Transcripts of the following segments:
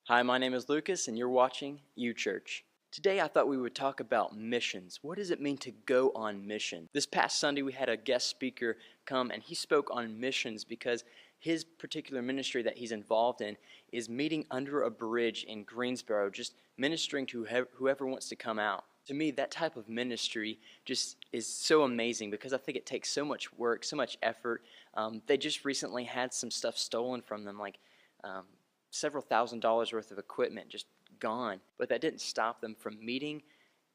Hi, my name is Lucas, and you're watching YouChurch. Today I thought we would talk about missions. What does it mean to go on mission? This past Sunday we had a guest speaker come and he spoke on missions because his particular ministry that he's involved in is meeting under a bridge in Greensboro, just ministering to whoever wants to come out. To me, that type of ministry just is so amazing because I think it takes so much work, so much effort. They just recently had some stuff stolen from them, like several $1,000s worth of equipment just gone. But that didn't stop them from meeting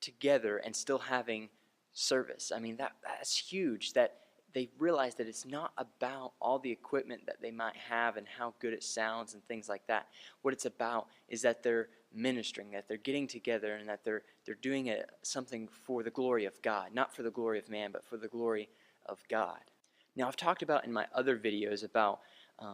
together and still having service. I mean, that's huge, that they realize that it's not about all the equipment that they might have and how good it sounds and things like that. What it's about is that they're ministering, that they're getting together, and that they're doing something for the glory of God, not for the glory of man, but for the glory of God. Now, I've talked about in my other videos about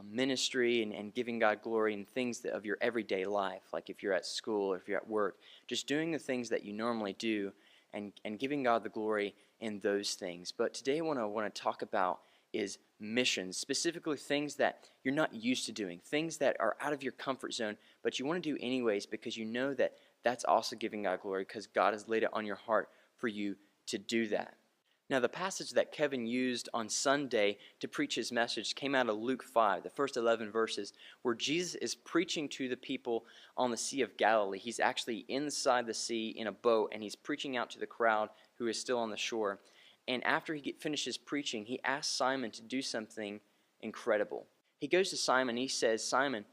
ministry and giving God glory and things of your everyday life, like if you're at school or if you're at work, just doing the things that you normally do and giving God the glory in those things. But today what I want to talk about is missions, specifically things that you're not used to doing, things that are out of your comfort zone, but you want to do anyways because you know that that's also giving God glory because God has laid it on your heart for you to do that. Now, the passage that Kevin used on Sunday to preach his message came out of Luke 5, the first 11 verses, where Jesus is preaching to the people on the Sea of Galilee. He's actually inside the sea in a boat, and he's preaching out to the crowd who is still on the shore. And after he finishes preaching, he asks Simon to do something incredible. He goes to Simon and he says, "Simon,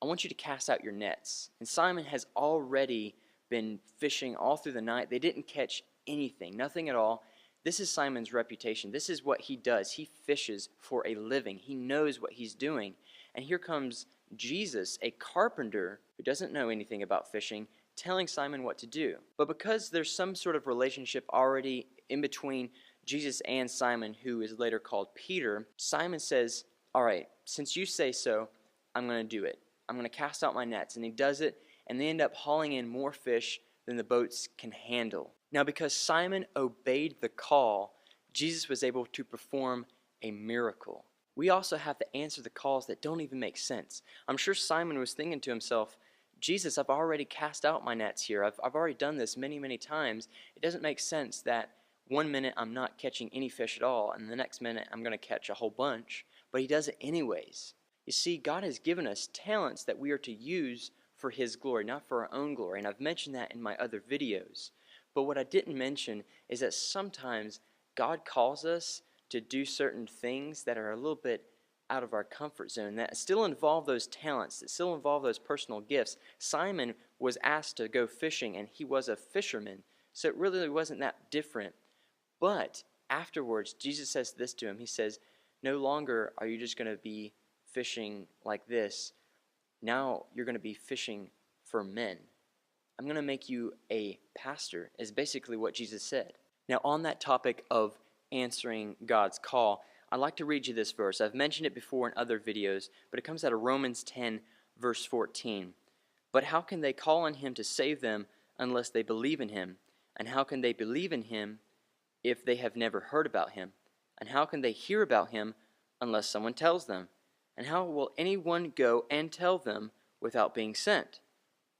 I want you to cast out your nets." And Simon has already been fishing all through the night. They didn't catch anything, nothing at all. This is Simon's reputation. This is what he does. He fishes for a living. He knows what he's doing. And here comes Jesus, a carpenter who doesn't know anything about fishing, telling Simon what to do. But because there's some sort of relationship already in between Jesus and Simon, who is later called Peter, Simon says, "All right, since you say so, I'm going to do it. I'm going to cast out my nets." And he does it, and they end up hauling in more fish than the boats can handle. Now, because Simon obeyed the call, Jesus was able to perform a miracle. We also have to answer the calls that don't even make sense. I'm sure Simon was thinking to himself, "Jesus, I've already cast out my nets here. I've already done this many, many times. It doesn't make sense that one minute I'm not catching any fish at all, and the next minute I'm going to catch a whole bunch." But he does it anyways. You see, God has given us talents that we are to use for His glory, not for our own glory. And I've mentioned that in my other videos. But what I didn't mention is that sometimes God calls us to do certain things that are a little bit out of our comfort zone, that still involve those talents, that still involve those personal gifts. Simon was asked to go fishing, and he was a fisherman, so it really wasn't that different. But afterwards, Jesus says this to him. He says, "No longer are you just going to be fishing like this. Now you're going to be fishing for men. I'm going to make you a pastor," is basically what Jesus said. Now, on that topic of answering God's call, I'd like to read you this verse. I've mentioned it before in other videos, but it comes out of Romans 10, verse 14. "But how can they call on Him to save them unless they believe in Him? And how can they believe in Him if they have never heard about Him? And how can they hear about Him unless someone tells them? And how will anyone go and tell them without being sent?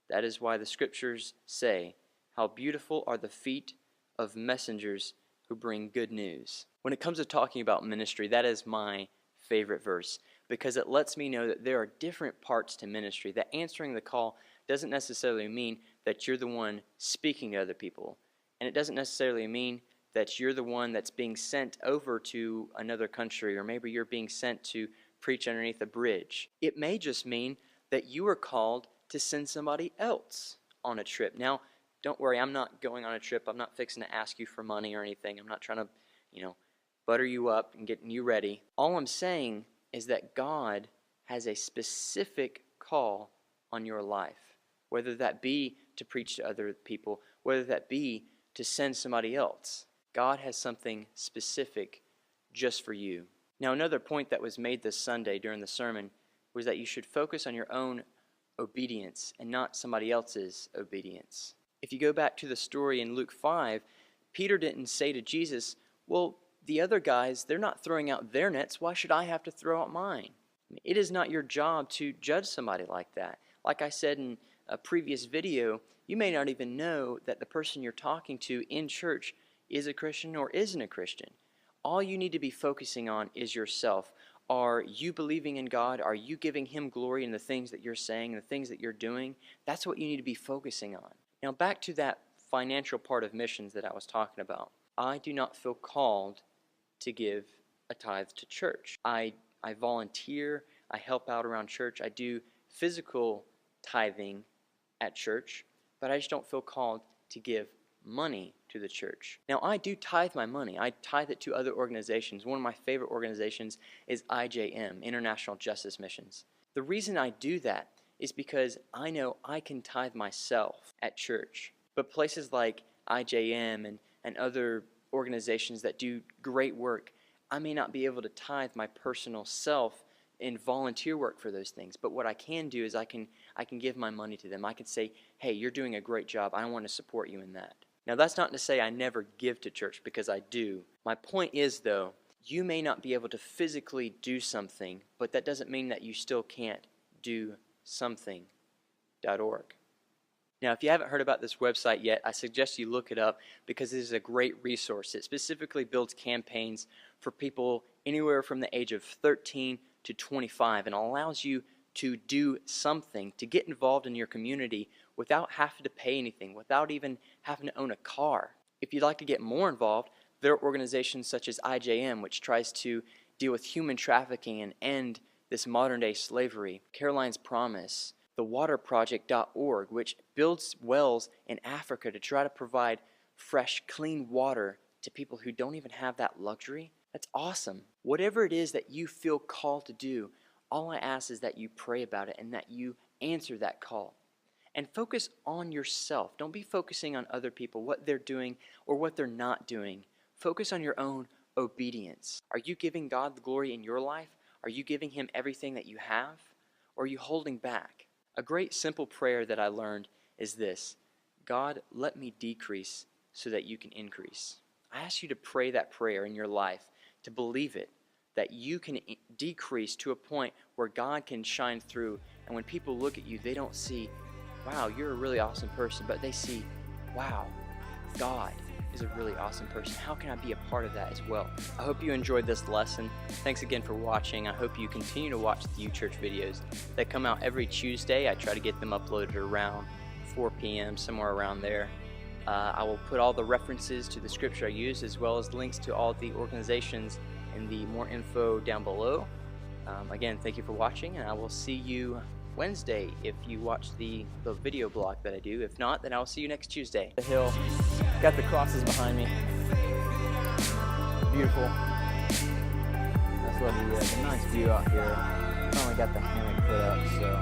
That is why the Scriptures say, 'How beautiful are the feet of messengers who bring good news.'" When it comes to talking about ministry, that is my favorite verse because it lets me know that there are different parts to ministry, that answering the call doesn't necessarily mean that you're the one speaking to other people, and it doesn't necessarily mean that you're the one that's being sent over to another country, or maybe you're being sent to preach underneath a bridge. It may just mean that you are called to send somebody else on a trip. Now, don't worry, I'm not going on a trip. I'm not fixing to ask you for money or anything. I'm not trying to, butter you up and getting you ready. All I'm saying is that God has a specific call on your life, whether that be to preach to other people, whether that be to send somebody else. God has something specific just for you. Now, another point that was made this Sunday during the sermon was that you should focus on your own obedience and not somebody else's obedience. If you go back to the story in Luke 5, Peter didn't say to Jesus, "Well, the other guys, they're not throwing out their nets. Why should I have to throw out mine?" It is not your job to judge somebody like that. Like I said in a previous video, you may not even know that the person you're talking to in church is a Christian or isn't a Christian. All you need to be focusing on is yourself. Are you believing in God? Are you giving Him glory in the things that you're saying, the things that you're doing? That's what you need to be focusing on. Now back to that financial part of missions that I was talking about. I do not feel called to give a tithe to church. I volunteer, I help out around church, I do physical tithing at church, but I just don't feel called to give money to the church. Now I do tithe my money. I tithe it to other organizations. One of my favorite organizations is IJM, International Justice Missions. The reason I do that is because I know I can tithe myself at church. But places like IJM and other organizations that do great work, I may not be able to tithe my personal self in volunteer work for those things. But what I can do is I can give my money to them. I can say, hey, you're doing a great job. I want to support you in that. Now that's not to say I never give to church, because I do. My point is though, you may not be able to physically do something, but that doesn't mean that you still can't do something.org. Now, if you haven't heard about this website yet, I suggest you look it up because it is a great resource. It specifically builds campaigns for people anywhere from the age of 13 to 25 and allows you to do something, to get involved in your community without having to pay anything, without even having to own a car. If you'd like to get more involved, there are organizations such as IJM, which tries to deal with human trafficking and end this modern-day slavery. Caroline's Promise, thewaterproject.org, which builds wells in Africa to try to provide fresh, clean water to people who don't even have that luxury. That's awesome. Whatever it is that you feel called to do, all I ask is that you pray about it and that you answer that call. And focus on yourself. Don't be focusing on other people, what they're doing or what they're not doing. Focus on your own obedience. Are you giving God the glory in your life? Are you giving Him everything that you have? Or are you holding back? A great simple prayer that I learned is this: God, let me decrease so that you can increase. I ask you to pray that prayer in your life, to believe it, that you can decrease to a point where God can shine through. And when people look at you, they don't see, wow, you're a really awesome person, but they see, wow, God is a really awesome person. How can I be a part of that as well? I hope you enjoyed this lesson. Thanks again for watching. I hope you continue to watch the YouChurch videos. They come out every Tuesday. I try to get them uploaded around 4 p.m., somewhere around there. I will put all the references to the scripture I use, as well as links to all the organizations in the more info down below. Again, thank you for watching, and I will see you Wednesday if you watch the video blog that I do. If not, then I'll see you next Tuesday. The hill, got the crosses behind me. Beautiful. That's what the nice view out here. Finally got the hammock put up, so.